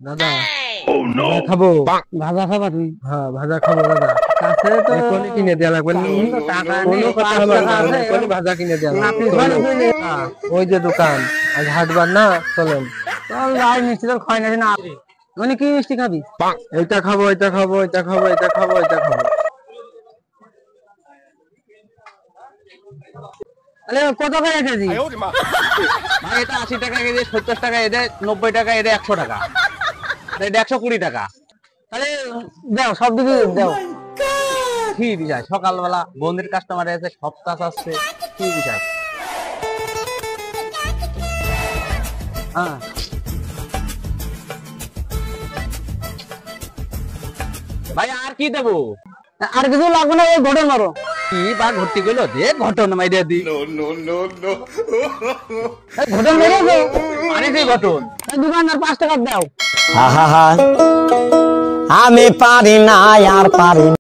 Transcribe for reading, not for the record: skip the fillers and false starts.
দাদা খাবো ভাজা খাবা তুমি? হ্যাঁ ভাজা খাবো দাদা। কাছে তো এখনই কিনে দেওয়া লাগবে না। টাকা কোনো নেই, কথা 5 হলো টাকা না, আছে। এখনই ভাজা কিনে দেওয়া লাগবে। নাপিত ভাই চলো। বুঝলি? হ্যাঁ, ওই যে দোকান আজ হাটবার না, চলেন। চল ভাই, মিষ্টি তো খাই না না। মানে কি মিষ্টি খাবি? এইটা খাবো, এটা খাবো, এটা খাবো, এটা খাবো, এটা খাবো। আরে কত করে কেজি? ভাই এটা 80 টাকা কেজি, 70 টাকা এদের, 90 টাকা এদের, 100 টাকা, আর এটা 120 টাকা। তাহলে দাও, সব দিকে দাও। কি বিষয়, সকালবেলা বন্ধুর কাস্টমার আছে, সব কাজ আসছে, কি বিষয়? হ্যাঁ ভাই আর কি দেবো? আর কিছু লাগবে না, ওই ঘটে মারো। কি বা ঘটি গেল, দে ঘটন মাইরা দি। ঘটে মেরেছো? মানে সেই ঘটন দোকানদার 5 টাকা দাও। আমি পারি না আর পারি না।